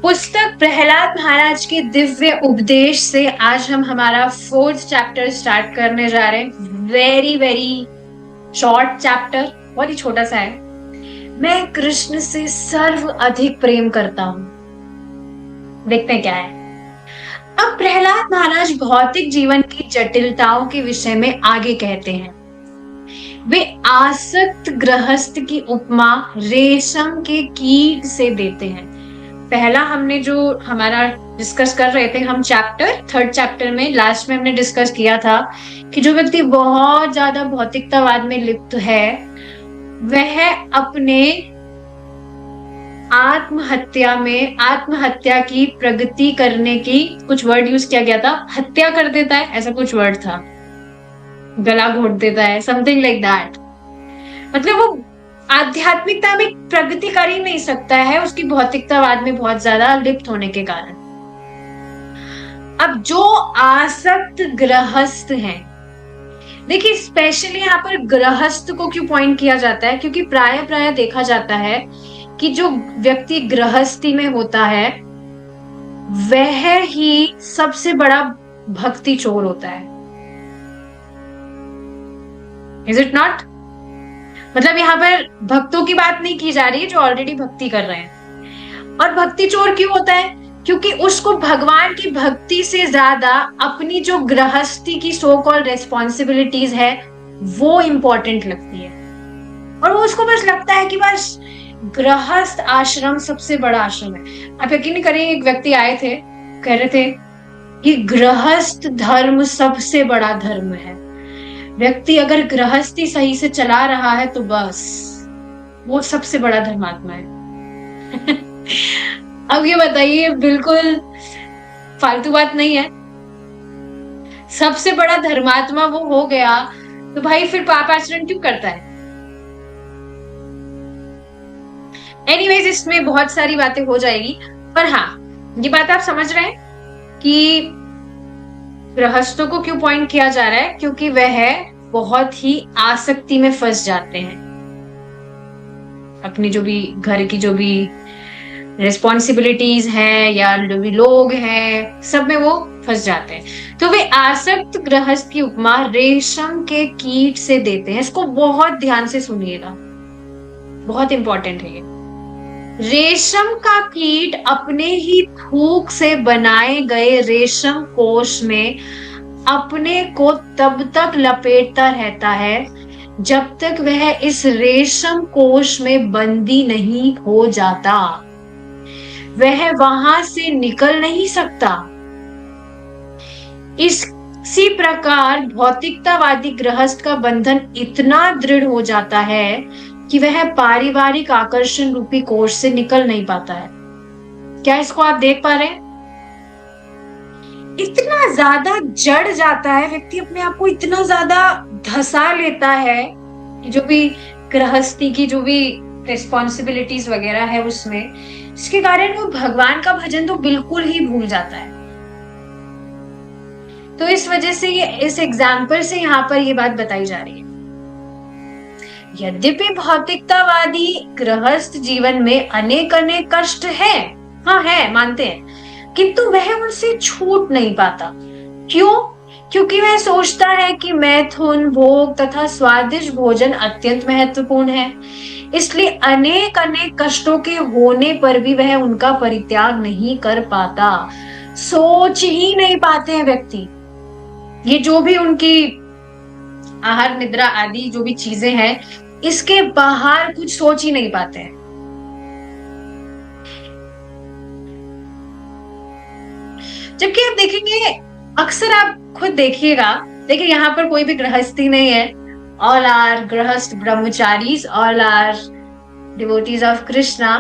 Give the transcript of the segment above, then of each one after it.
पुस्तक प्रहलाद महाराज के दिव्य उपदेश से आज हम हमारा 4th चैप्टर स्टार्ट करने जा रहे हैं। वेरी वेरी शॉर्ट चैप्टर, बहुत ही छोटा सा है। मैं कृष्ण से सर्व अधिक प्रेम करता हूं। देखते हैं क्या है। अब प्रहलाद महाराज भौतिक जीवन की जटिलताओं के विषय में आगे कहते हैं। वे आसक्त गृहस्थ की उपमा रेशम के कीट से देते हैं। पहला हमने जो हमारा डिस्कस कर रहे थे, हम थर्ड चैप्टर में लास्ट में हमने डिस्कस किया था कि जो व्यक्ति बहुत ज्यादा भौतिकतावाद में लिप्त है वह अपने आत्महत्या की प्रगति करने की, कुछ वर्ड यूज किया गया था, हत्या कर देता है, ऐसा कुछ वर्ड था, गला घोट देता है, समथिंग लाइक दैट। मतलब वो आध्यात्मिकता में प्रगति कर ही नहीं सकता है उसकी भौतिकतावाद में बहुत ज्यादा लिप्त होने के कारण। अब जो आसक्त गृहस्थ हैं, देखिए स्पेशली यहाँ पर गृहस्थ को क्यों पॉइंट किया जाता है, क्योंकि प्राय देखा जाता है कि जो व्यक्ति गृहस्थी में होता है वह ही सबसे बड़ा भक्ति चोर होता है। Is it not? मतलब यहाँ पर भक्तों की बात नहीं की जा रही है जो ऑलरेडी भक्ति कर रहे हैं। और भक्ति चोर क्यों होता है? क्योंकि उसको भगवान की भक्ति से ज्यादा अपनी जो गृहस्थी की सो कॉल्ड रेस्पॉन्सिबिलिटीज है वो इंपॉर्टेंट लगती है। और वो उसको बस लगता है कि बस गृहस्थ आश्रम सबसे बड़ा आश्रम है। आप यकीन नहीं करेंगे, एक व्यक्ति आए थे, कह रहे थे कि गृहस्थ धर्म सबसे बड़ा धर्म है। व्यक्ति अगर गृहस्थी सही से चला रहा है तो बस वो सबसे बड़ा धर्मात्मा है। अब ये बताइए, बिल्कुल फालतू बात नहीं है। सबसे बड़ा धर्मात्मा वो हो गया तो भाई फिर पाप आचरण क्यों करता है? एनीवेज, इसमें बहुत सारी बातें हो जाएगी, पर हाँ ये बात आप समझ रहे हैं कि गृहस्थों को क्यों पॉइंट किया जा रहा है, क्योंकि वह बहुत ही आसक्ति में फंस जाते हैं। अपनी जो भी घर की जो भी रिस्पॉन्सिबिलिटीज हैं या जो भी लोग हैं सब में वो फंस जाते हैं। तो वे आसक्त गृहस्थ की उपमा रेशम के कीट से देते हैं। इसको बहुत ध्यान से सुनिएगा, बहुत इंपॉर्टेंट है ये। रेशम का कीट अपने ही थूक से बनाए गए रेशम कोश में अपने को तब तक लपेटता रहता है जब तक वह इस रेशम कोश में बंदी नहीं हो जाता। वह वहां से निकल नहीं सकता। इसी प्रकार भौतिकतावादी गृहस्थ का बंधन इतना दृढ़ हो जाता है कि वह पारिवारिक आकर्षण रूपी कोष से निकल नहीं पाता है। क्या इसको आप देख पा रहे हैं? इतना ज्यादा जड़ जाता है व्यक्ति, अपने आप को इतना ज्यादा धसा लेता है कि जो भी गृहस्थी की जो भी रिस्पॉन्सिबिलिटीज वगैरह है उसमें, इसके कारण वो भगवान का भजन तो बिल्कुल ही भूल जाता है। तो इस वजह से ये इस एग्जाम्पल से यहाँ पर ये बात बताई जा रही है। यद्यपि भौतिकतावादी गृहस्थ जीवन में अनेक कष्ट है, हाँ है, मानते हैं, किंतु वह उनसे छूट नहीं पाता। क्यों? क्योंकि वह सोचता है कि मैथुन, भोग तथा स्वादिष्ट भोजन अत्यंत महत्वपूर्ण है, इसलिए अनेक कष्टों के होने पर भी वह उनका परित्याग नहीं कर पाता। सोच ही नहीं पाते हैं व्यक्ति। ये जो भी उनकी आहार निद्रा आदि जो भी चीजें हैं, इसके बाहर कुछ सोच ही नहीं पाते हैं। जबकि आप देखेंगे, अक्सर आप खुद देखिएगा, देखिए यहाँ पर कोई भी गृहस्थी नहीं है। All are grihastha brahmacharis, all are devotees of Krishna.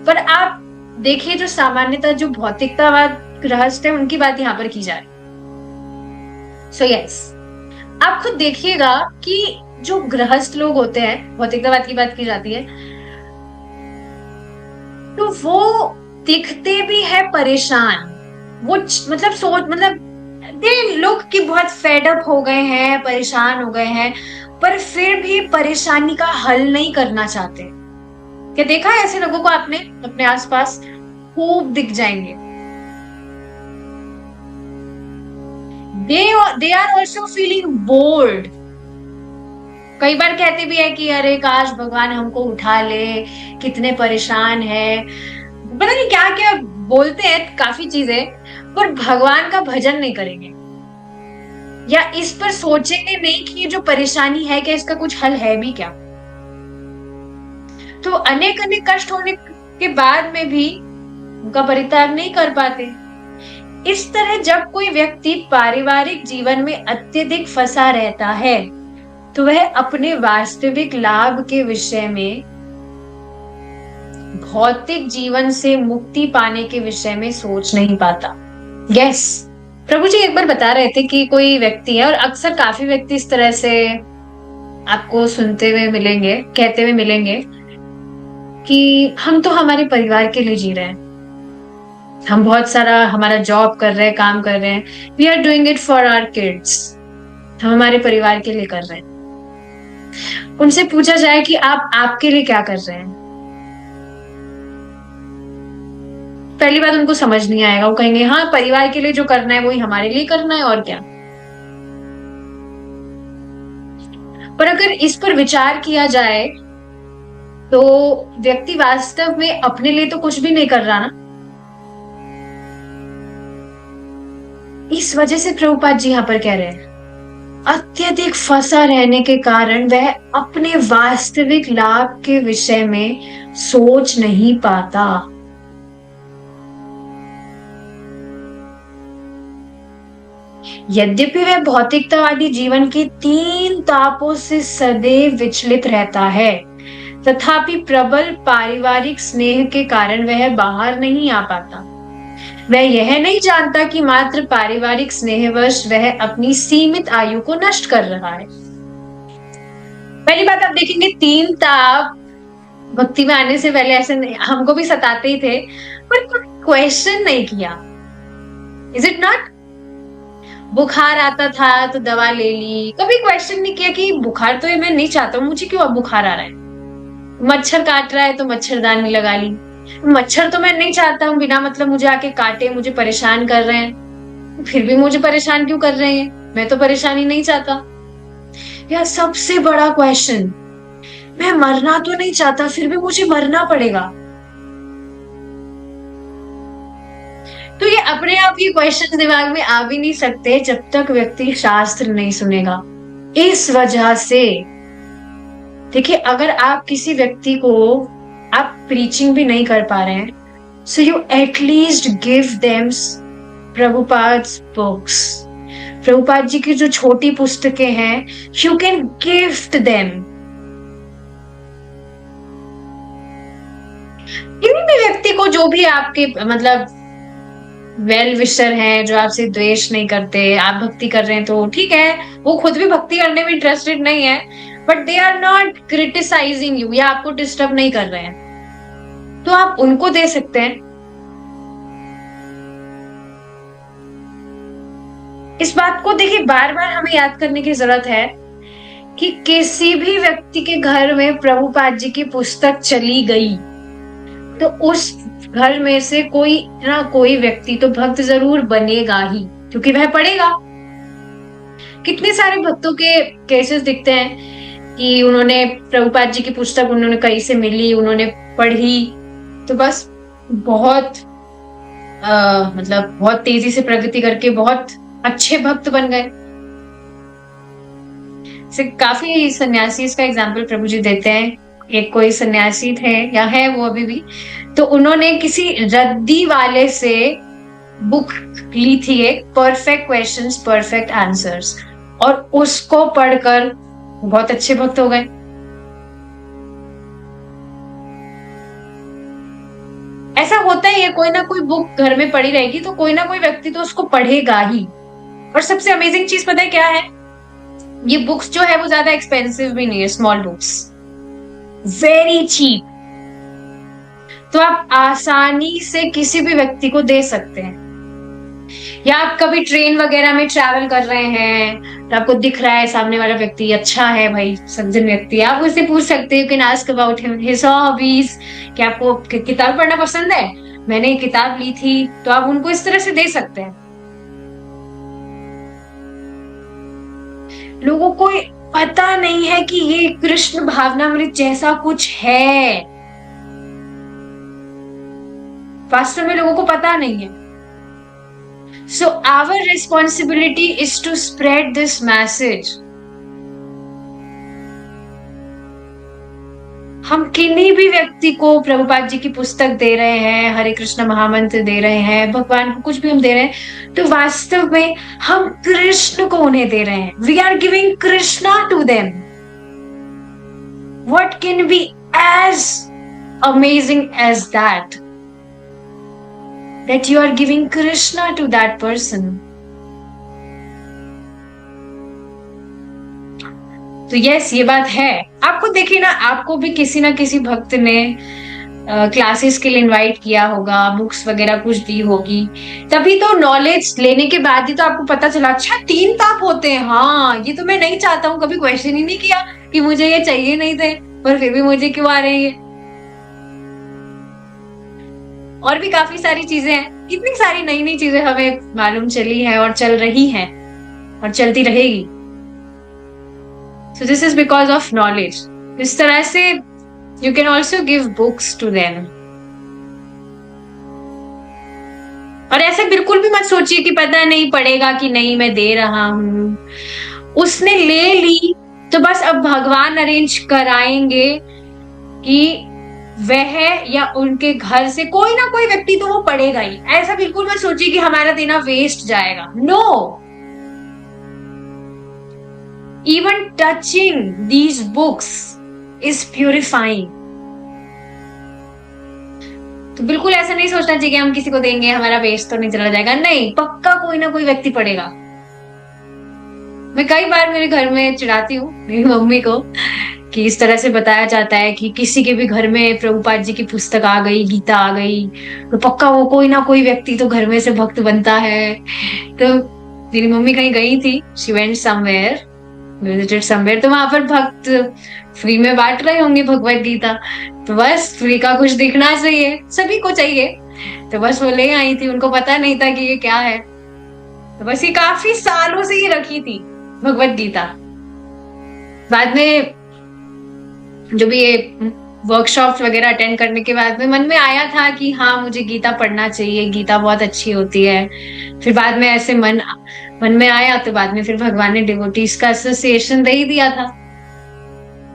पर आप देखिए जो सामान्यतः जो भौतिकतावाद गृहस्थ है उनकी बात यहाँ पर की जाए। सो यस, आप खुद देखिएगा कि जो गृहस्थ लोग होते हैं, भौतिकतावाद की बात की जाती है, तो वो दिखते भी है परेशान। वो मतलब दे लोग की बहुत फेडअप हो गए हैं, परेशान हो गए हैं, पर फिर भी परेशानी का हल नहीं करना चाहते। क्या देखा है ऐसे लोगों को आपने अपने आसपास? खूब दिख जाएंगे। They are also feeling bored. कई बार कहते भी है कि अरे काश भगवान हमको उठा ले, कितने परेशान है, पता नहीं क्या क्या बोलते हैं काफी चीजें, पर भगवान का भजन नहीं करेंगे या इस पर सोचेंगे नहीं कि ये जो परेशानी है क्या इसका कुछ हल है भी क्या। तो अनेक अनेक कष्ट होने के बाद में भी उनका परित्याग नहीं कर पाते। इस तरह जब कोई व्यक्ति पारिवारिक जीवन में अत्यधिक फंसा रहता है तो वह अपने वास्तविक लाभ के विषय में, भौतिक जीवन से मुक्ति पाने के विषय में सोच नहीं पाता। यस, प्रभु जी एक बार बता रहे थे कि कोई व्यक्ति है, और अक्सर काफी व्यक्ति इस तरह से आपको सुनते हुए मिलेंगे, कहते हुए मिलेंगे कि हम तो हमारे परिवार के लिए जी रहे हैं, हम बहुत सारा हमारा जॉब कर रहे हैं, काम कर रहे हैं, we are doing it for our kids, हम हमारे परिवार के लिए कर रहे हैं। उनसे पूछा जाए कि आप आपके लिए क्या कर रहे हैं, पहली बात उनको समझ नहीं आएगा। वो कहेंगे हाँ परिवार के लिए जो करना है वही हमारे लिए करना है, और क्या। पर अगर इस पर विचार किया जाए तो व्यक्ति वास्तव में अपने लिए तो कुछ भी नहीं कर रहा ना। इस वजह से प्रभुपाद जी यहाँ पर कह रहे हैं अत्यधिक फंसा रहने के कारण वह अपने वास्तविक लाभ के विषय में सोच नहीं पाता। यद्यपि वह भौतिकतावादी जीवन के 3 तापों से सदैव विचलित रहता है, तथापि प्रबल पारिवारिक स्नेह के कारण वह बाहर नहीं आ पाता। वह यह नहीं जानता कि मात्र पारिवारिक स्नेहवश वह अपनी सीमित आयु को नष्ट कर रहा है। पहली बात आप देखेंगे 3 ताप भक्ति में आने से पहले ऐसे हमको भी सताते ही थे, पर कोई क्वेश्चन नहीं किया। Is it not? बुखार आता था तो दवा ले ली, कभी क्वेश्चन नहीं किया कि बुखार तो ये मैं नहीं चाहता हूँ, मुझे क्यों अब बुखार आ रहा है। मच्छर काट रहा है तो मच्छरदानी लगा ली, मच्छर तो मैं नहीं चाहता हूँ, बिना मतलब मुझे आके काटे, मुझे परेशान कर रहे हैं, फिर भी मुझे परेशान क्यों कर रहे हैं, मैं तो परेशानी नहीं चाहता। या सबसे बड़ा क्वेश्चन, मैं मरना तो नहीं चाहता फिर भी मुझे मरना पड़ेगा। तो ये अपने आप ये क्वेश्चन दिमाग में आ भी नहीं सकते जब तक व्यक्ति शास्त्र नहीं सुनेगा। इस वजह से देखिए, अगर आप किसी व्यक्ति को आप प्रीचिंग भी नहीं कर पा रहे हैं, so you at least give them Prabhupada's books. Prabhupada ji की जो छोटी पुस्तकें हैं, यू कैन गिफ्ट देम। किसी भी व्यक्ति को, जो भी आपके मतलब वेल विशर हैं, जो आपसे द्वेष नहीं करते, आप भक्ति कर रहे हैं तो ठीक है, वो खुद भी भक्ति करने में इंटरेस्टेड नहीं है, but they are not criticizing you या आपको डिस्टर्ब नहीं कर रहे हैं, तो आप उनको दे सकते हैं। इस बात को देखिए बार बार हमें याद करने की जरूरत है कि किसी भी व्यक्ति के घर में प्रभुपाद जी की पुस्तक चली गई तो उस घर में से कोई ना कोई व्यक्ति तो भक्त जरूर बनेगा ही, क्योंकि वह पढ़ेगा। कितने सारे भक्तों के केसेस दिखते हैं कि उन्होंने प्रभुपाद जी की पुस्तक उन्होंने कहीं से मिली, उन्होंने पढ़ी, तो बस बहुत मतलब बहुत तेजी से प्रगति करके बहुत अच्छे भक्त बन गए। काफी सन्यासी इसका एग्जाम्पल प्रभु जी देते हैं। एक कोई सन्यासी थे या है वो अभी भी, तो उन्होंने किसी रद्दी वाले से बुक ली थी, एक परफेक्ट क्वेश्चंस परफेक्ट आंसर्स, और उसको पढ़कर बहुत अच्छे भक्त हो गए। ऐसा होता ही है, कोई ना कोई बुक घर में पड़ी रहेगी तो कोई ना कोई व्यक्ति तो उसको पढ़ेगा ही। और सबसे अमेजिंग चीज पता है क्या है, ये बुक्स जो है वो ज्यादा एक्सपेंसिव भी नहीं है, स्मॉल बुक्स, वेरी चीप, तो आप आसानी से किसी भी व्यक्ति को दे सकते हैं। या आप कभी ट्रेन वगैरह में ट्रैवल कर रहे हैं तो आपको दिख रहा है सामने वाला व्यक्ति अच्छा है, भाई सज्जन व्यक्ति, आप उससे पूछ सकते हो, you can ask about him, his hobbies, क्या आपको किताब पढ़ना पसंद है, मैंने ये किताब ली थी, तो आप उनको इस तरह से दे सकते हैं। लोगों को पता नहीं है कि ये कृष्ण भावनामृत जैसा कुछ है, वास्तव में लोगों को पता नहीं है। So our responsibility is to spread this message. हम किन्हीं भी व्यक्ति को प्रभुपाद जी की पुस्तक दे रहे हैं, हरे कृष्ण महामंत्र दे रहे हैं, भगवान को कुछ भी हम दे रहे हैं, तो वास्तव में हम कृष्ण को उन्हें दे रहे हैं। We are giving Krishna to them. What can be as amazing as that? That you are giving Krishna to that person. तो यस, ये बात है। आपको देखिए ना, आपको भी किसी ना किसी भक्त ने क्लासेस के लिए इनवाइट किया होगा, बुक्स वगैरह कुछ दी होगी, तभी तो नॉलेज लेने के बाद ही तो आपको पता चला, अच्छा 3 ताप होते हैं, हाँ ये तो मैं नहीं चाहता हूँ, कभी क्वेश्चन ही नहीं किया कि मुझे ये चाहिए नहीं थे, पर फिर भी मुझे क्यों आ रहे हैं। और भी काफी सारी चीजें हैं, कितनी सारी नई नई चीजें हमें मालूम चली है और चल रही है और चलती रहेगी। So this is because of knowledge. इस तरह से you can also give books to them. और ऐसे बिल्कुल भी मत सोचिए कि पता नहीं पड़ेगा कि नहीं मैं दे रहा हूं। उसने ले ली तो बस अब भगवान अरेंज कराएंगे कि वह या उनके घर से कोई ना कोई व्यक्ति तो वो पड़ेगा ही। ऐसा बिल्कुल मत सोचिए कि हमारा देना वेस्ट जाएगा। No, even touching these books is purifying. तो बिल्कुल ऐसा नहीं सोचना चाहिए कि हम किसी को देंगे हमारा वेस्ट तो नहीं चला जाएगा। नहीं, पक्का कोई ना कोई व्यक्ति पड़ेगा। मैं कई बार मेरे घर में चिढ़ाती हूँ मेरी मम्मी को कि इस तरह से बताया जाता है कि किसी के भी घर में प्रभुपाद जी की पुस्तक आ गई, गीता आ गई, तो पक्का वो कोई ना कोई व्यक्ति तो घर में से भक्त बनता है। तो मेरी मम्मी कहीं गई थी, she went somewhere, visited somewhere, तो वहां पर भक्त फ्री में बांट रहे होंगे भगवत गीता, तो बस फ्री का कुछ दिखना चाहिए, सभी को चाहिए, तो बस वो ले आई थी। उनको पता नहीं था कि ये क्या है, तो बस ये काफी सालों से ही रखी थी भगवत गीता। बाद में जो भी ये वर्कशॉप वगैरह अटेंड करने के बाद में मन में आया था कि हाँ मुझे गीता पढ़ना चाहिए, गीता बहुत अच्छी होती है। फिर बाद में ऐसे मन में आया, तो बाद में फिर भगवान ने डिवोटीज का एसोसिएशन दे ही दिया था।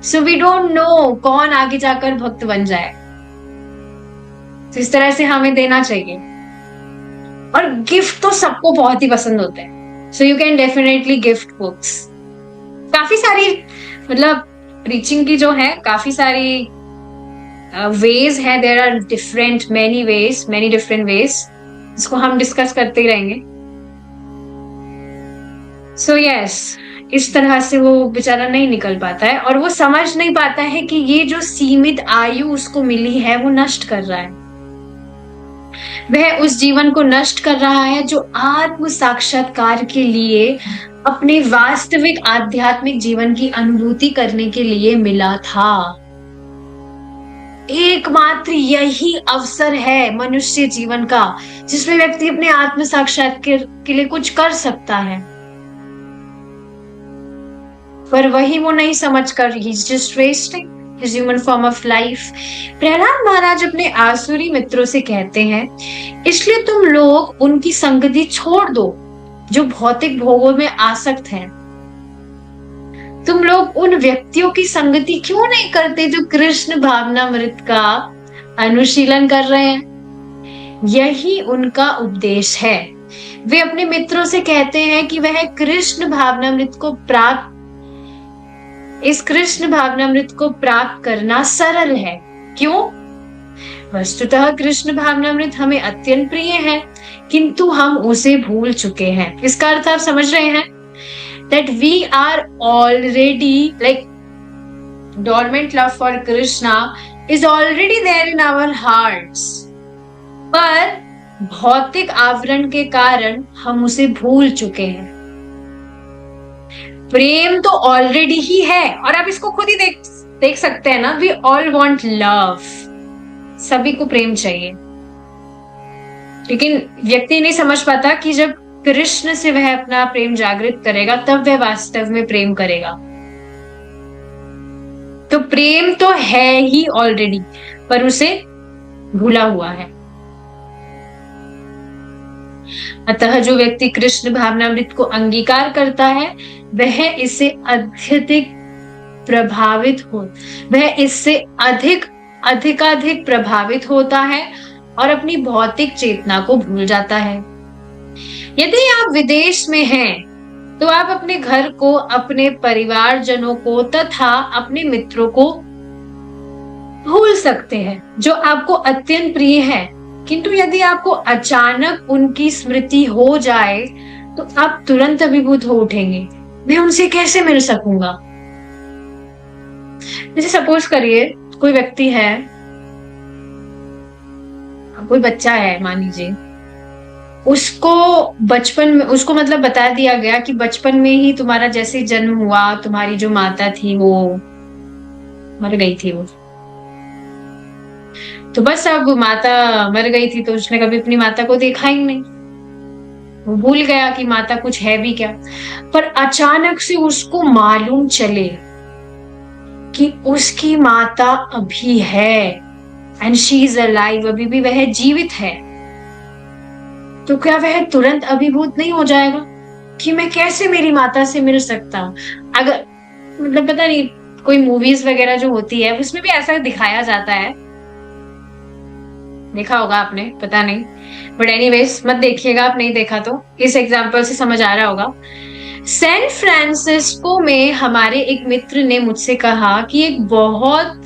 सो वी डोंट नो कौन आगे जाकर भक्त बन जाए, तो इस तरह से हमें देना चाहिए। और गिफ्ट तो सबको बहुत ही पसंद होते हैं, so you can definitely gift books. काफी सारी मतलब रीचिंग की जो है काफी सारी वेज है, there are different many different ways, इसको हम डिस्कस करते ही रहेंगे। सो यस, इस तरह से वो बेचारा नहीं निकल पाता है और वो समझ नहीं पाता है कि ये जो सीमित आयु उसको मिली है वो नष्ट कर रहा है। वह उस जीवन को नष्ट कर रहा है जो आत्म साक्षात्कार के लिए, अपने वास्तविक आध्यात्मिक जीवन की अनुभूति करने के लिए मिला था। एकमात्र यही अवसर है मनुष्य जीवन का जिसमें व्यक्ति अपने आत्म साक्षात्कार के लिए कुछ कर सकता है, पर वही वो नहीं समझकर he's just wasting his human form of life. Prahlad महाराज अपने आसुरी मित्रों से कहते हैं, इसलिए तुम लोग उनकी संगति छोड़ दो जो भौतिक भोगों में आसक्त हैं। तुम लोग उन व्यक्तियों की संगति क्यों नहीं करते जो कृष्ण भावनामृत का अनुशीलन कर रहे हैं? यही उनका उपदेश है। वे अपने मित्रों से कहते हैं कि वह इस कृष्ण भावनामृत को प्राप्त करना सरल है। क्यों? वस्तुतः कृष्ण भावनामृत हमें अत्यंत प्रिय है, किंतु हम उसे भूल चुके हैं। इसका अर्थ आप समझ रहे हैं? That we are already like dormant love for Krishna is already there in our hearts, पर भौतिक आवरण के कारण हम उसे भूल चुके हैं। प्रेम तो ऑलरेडी ही है, और आप इसको खुद ही देख सकते हैं ना, वी ऑल वांट लव, सभी को प्रेम चाहिए, लेकिन व्यक्ति नहीं समझ पाता कि जब कृष्ण से वह अपना प्रेम जागृत करेगा तब वह वास्तव में प्रेम करेगा। तो प्रेम तो है ही ऑलरेडी, पर उसे भूला हुआ है। अतः जो व्यक्ति कृष्ण भावनामृत को अंगीकार करता है वह इससे अधिकाधिक प्रभावित होता है और अपनी भौतिक चेतना को भूल जाता है। यदि आप विदेश में हैं तो आप अपने घर को, अपने परिवारजनों को तथा अपने मित्रों को भूल सकते हैं जो आपको अत्यंत प्रिय है, किंतु यदि आपको अचानक उनकी स्मृति हो जाए तो आप तुरंत अभिभूत हो उठेंगे, मैं उनसे कैसे मिल सकूंगा। जैसे सपोज करिए कोई व्यक्ति है, कोई बच्चा है मान लीजिए, उसको बचपन में उसको मतलब बता दिया गया कि बचपन में ही तुम्हारा जैसे जन्म हुआ तुम्हारी जो माता थी वो मर गई थी वो, तो बस अब माता मर गई थी तो उसने कभी अपनी माता को देखा ही नहीं, वो भूल गया कि माता कुछ है भी क्या। पर अचानक से उसको मालूम चले कि उसकी माता अभी है एंड शी इज अलाइव, अभी भी वह जीवित है, तो क्या वह तुरंत अभिभूत नहीं हो जाएगा कि मैं कैसे मेरी माता से मिल सकता हूँ। अगर मतलब पता नहीं कोई मूवीज वगैरह जो होती है उसमें भी ऐसा दिखाया जाता है, देखा होगा आपने, पता नहीं, बट एनीवेज मत देखिएगा आप नहीं देखा तो, इस एग्जाम्पल से समझ आ रहा होगा। सैन फ्रांसिस्को में हमारे एक मित्र ने मुझसे कहा कि एक बहुत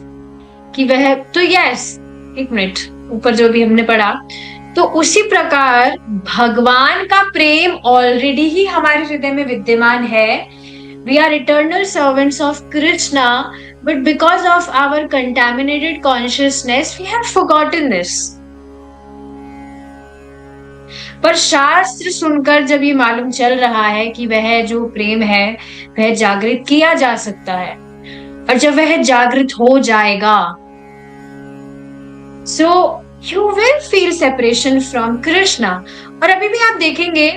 कि वह तो यस एक मिनट ऊपर जो भी हमने पढ़ा, तो उसी प्रकार भगवान का प्रेम ऑलरेडी ही हमारे हृदय में विद्यमान है। We are eternal servants of Krishna, but because of our contaminated consciousness we have forgotten this। पर शास्त्र सुनकर जब ये मालूम चल रहा है कि वह जो प्रेम है वह जागृत किया जा सकता है, और जब वह जागृत हो जाएगा so you will feel separation from Krishna। और अभी भी आप देखेंगे,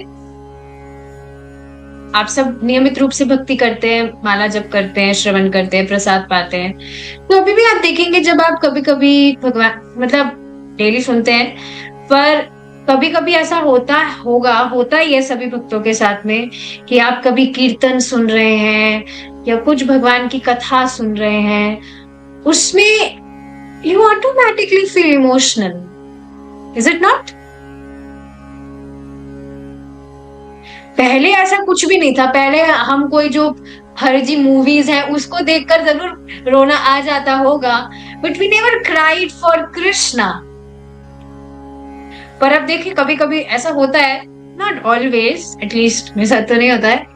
आप सब नियमित रूप से भक्ति करते हैं, माला जप करते हैं, श्रवण करते हैं, प्रसाद पाते हैं, तो अभी भी आप देखेंगे जब आप कभी कभी भगवान मतलब डेली सुनते हैं, पर कभी कभी ऐसा होता ही है सभी भक्तों के साथ में कि आप कभी कीर्तन सुन रहे हैं या कुछ भगवान की कथा सुन रहे हैं, उसमें you automatically feel emotional, is it not? पहले ऐसा कुछ भी नहीं था, पहले हम कोई जो फर्जी मूवीज है उसको देखकर जरूर रोना आ जाता होगा, but we never cried for Krishna. पर अब देखिए कभी कभी ऐसा होता है, नॉट ऑलवेज, एटलीस्ट मेरे साथ तो नहीं होता है,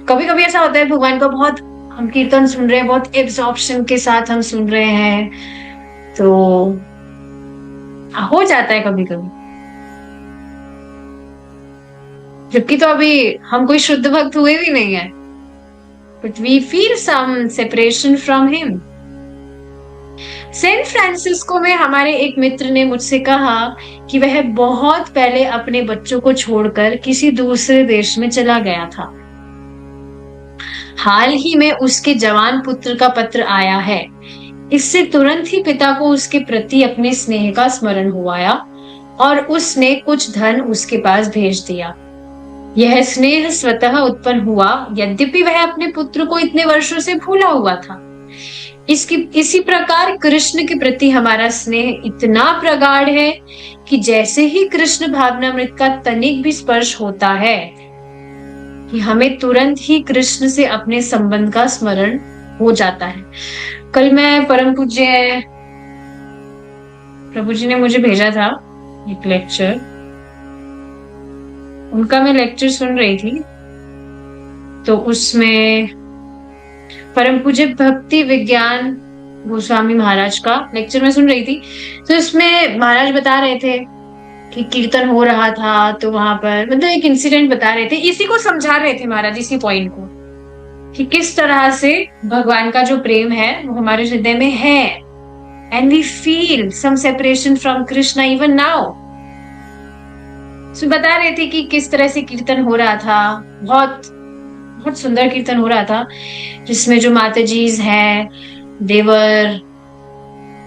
कभी कभी ऐसा होता है भगवान का बहुत हम कीर्तन सुन रहे हैं, बहुत एब्जॉर्प्शन के साथ हम सुन रहे हैं, तो हो जाता है कभी कभी, जबकि तो अभी हम कोई शुद्ध भक्त हुए भी नहीं है, but we feel some separation from him. San Francisco में हमारे एक मित्र ने मुझसे कहा कि वह बहुत पहले अपने बच्चों को छोड़कर किसी दूसरे देश में चला गया था। हाल ही में उसके जवान पुत्र का पत्र आया है, इससे तुरंत ही पिता को उसके प्रति अपने स्नेह का स्मरण हुआ और उसने कुछ धन उसके पास भेज दिया। यह स्नेह स्वतः उत्पन्न हुआ, यद्यपि वह अपने पुत्र को इतने वर्षों से भूला हुआ था। इसी प्रकार कृष्ण के प्रति हमारा स्नेह इतना प्रगाढ़ है कि जैसे ही कृष्ण भावनामृत का तनिक भी स्पर्श होता है कि हमें तुरंत ही कृष्ण से अपने संबंध का स्मरण हो जाता है। कल मैं परम पूज्य प्रभु जी ने मुझे भेजा था एक लेक्चर, उनका मैं लेक्चर सुन रही थी, तो उसमें परम पूज्य भक्ति विज्ञान गोस्वामी महाराज का लेक्चर मैं सुन रही थी, तो इसमें महाराज बता रहे थे कि कीर्तन हो रहा था, तो वहां पर मतलब एक इंसिडेंट बता रहे थे, इसी को समझा रहे थे महाराज, इसी पॉइंट को कि किस तरह से भगवान का जो प्रेम है वो हमारे हृदय में है, and we feel some separation from Krishna even now. तो बता रहे थे कि किस तरह से कीर्तन हो रहा था, बहुत बहुत सुंदर कीर्तन हो रहा था, जिसमें जो माताजीज हैं, देवर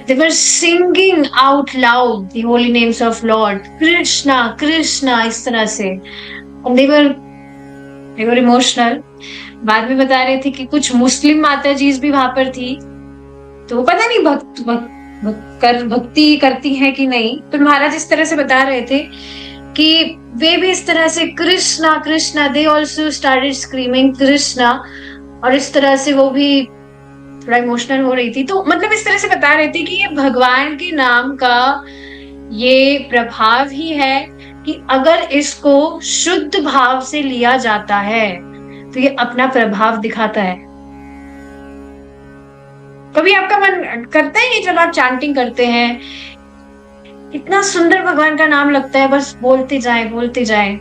they were singing out loud the holy names of Lord Krishna Krishna, इस तरह से, and they were emotional. बाद में बता रहे थे कि कुछ मुस्लिम माताजीज भी वहां पर थी, तो पता नहीं भक्ति करती है कि नहीं, तो महाराज इस तरह से बता रहे थे कि वे भी इस तरह से Krishna Krishna, they also started screaming Krishna, और इस तरह से वो भी थोड़ा इमोशनल हो रही थी। तो मतलब इस तरह से बता रहे थे कि ये भगवान के नाम का ये प्रभाव ही है कि अगर इसको शुद्ध भाव से लिया जाता है तो ये अपना प्रभाव दिखाता है। कभी आपका मन करता है कि जब आप चैंटिंग करते हैं, इतना सुंदर भगवान का नाम लगता है, बस बोलते जाए।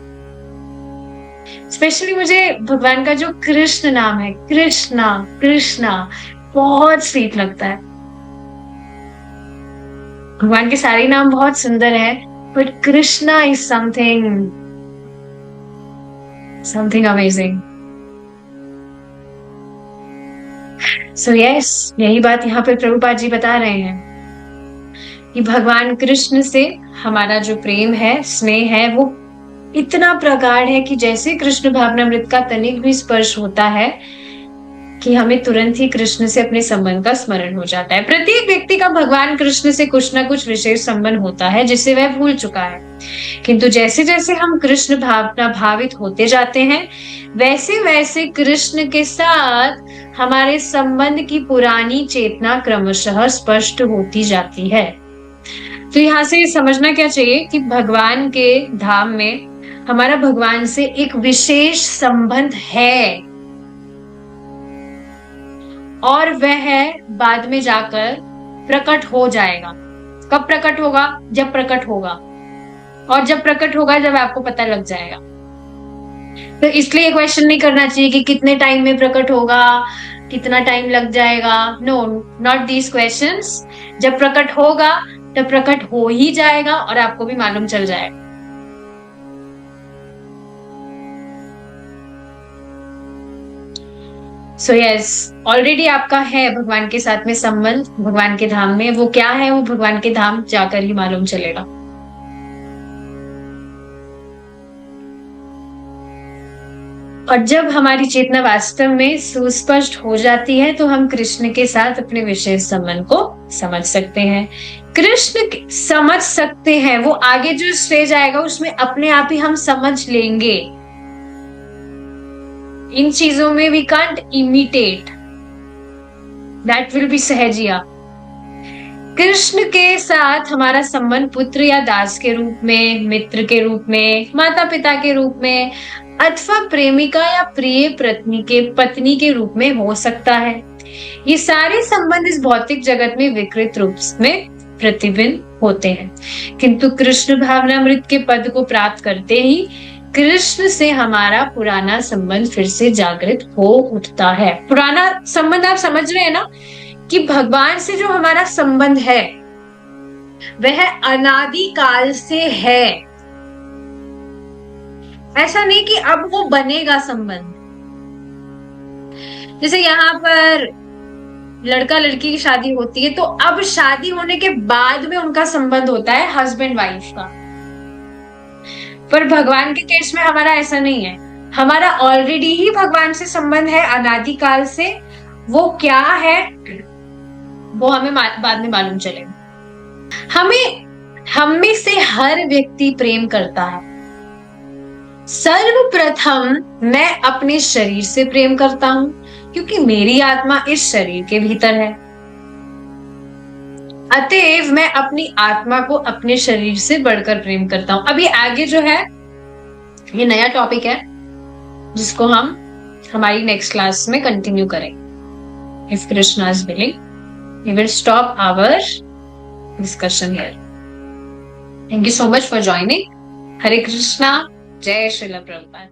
स्पेशली मुझे भगवान का जो कृष्ण नाम है, कृष्णा कृष्णा, बहुत स्वीट लगता है। भगवान के सारे नाम बहुत सुंदर है, but Krishna is something amazing. So yes, यही बात यहाँ पर प्रभुपाद जी बता रहे हैं कि भगवान कृष्ण से हमारा जो प्रेम है, स्नेह है, वो इतना प्रगाढ़ है कि जैसे कृष्ण भावनामृत का तनिक भी स्पर्श होता है कि हमें तुरंत ही कृष्ण से अपने संबंध का स्मरण हो जाता है। प्रत्येक व्यक्ति का भगवान कृष्ण से कुछ ना कुछ विशेष संबंध होता है जिसे वह भूल चुका है, किंतु जैसे जैसे हम कृष्ण भावना भावित होते जाते हैं, वैसे वैसे कृष्ण के साथ हमारे संबंध की पुरानी चेतना क्रमशः स्पष्ट होती जाती है। तो यहाँ से समझना क्या चाहिए कि भगवान के धाम में हमारा भगवान से एक विशेष संबंध है, और वह बाद में जाकर प्रकट हो जाएगा। कब प्रकट होगा? जब प्रकट होगा, और जब प्रकट होगा जब आपको पता लग जाएगा। तो इसलिए क्वेश्चन नहीं करना चाहिए कि कितने टाइम में प्रकट होगा, कितना टाइम लग जाएगा। No, not these questions. जब प्रकट होगा तब प्रकट हो ही जाएगा और आपको भी मालूम चल जाएगा। सो यस, ऑलरेडी आपका है भगवान के साथ में संबंध, भगवान के धाम में। वो क्या है, वो भगवान के धाम जाकर ही मालूम चलेगा। और जब हमारी चेतना वास्तव में सुस्पष्ट हो जाती है तो हम कृष्ण के साथ अपने विशेष संबंध को समझ सकते हैं। कृष्ण समझ सकते हैं, वो आगे जो स्टेज आएगा उसमें अपने आप ही हम समझ लेंगे। इन चीजों में we can't imitate, that will be sahajiya. Krishna के साथ हमारा संबंध पुत्र या दास के रूप में, मित्र के रूप में, माता पिता के रूप में, अथवा प्रेमिका या प्रिय पत्नी के रूप में हो सकता है। ये सारे संबंध इस भौतिक जगत में विकृत रूप में प्रतिबिंब होते हैं, किंतु कृष्ण भावनामृत के पद को प्राप्त करते ही कृष्ण से हमारा पुराना संबंध फिर से जागृत हो उठता है। पुराना संबंध आप समझ रहे हैं ना, कि भगवान से जो हमारा संबंध है वह अनादि काल से है। ऐसा नहीं कि अब वो बनेगा संबंध। जैसे यहाँ पर लड़का लड़की की शादी होती है तो अब शादी होने के बाद में उनका संबंध होता है हस्बैंड वाइफ का, पर भगवान के केस में हमारा ऐसा नहीं है। हमारा ऑलरेडी ही भगवान से संबंध है अनादिकाल से। वो क्या है वो हमें बाद में मालूम चलेगा। हम में से हर व्यक्ति प्रेम करता है। सर्वप्रथम मैं अपने शरीर से प्रेम करता हूं, क्योंकि मेरी आत्मा इस शरीर के भीतर है। अतएव मैं अपनी आत्मा को अपने शरीर से बढ़कर प्रेम करता हूं। अभी आगे जो है ये नया टॉपिक है जिसको हम हमारी नेक्स्ट क्लास में कंटिन्यू करेंगे। If Krishna is willing, we will stop our discussion here. Thank you so much for joining. Hare Krishna, जय श्रील प्रभुपाद।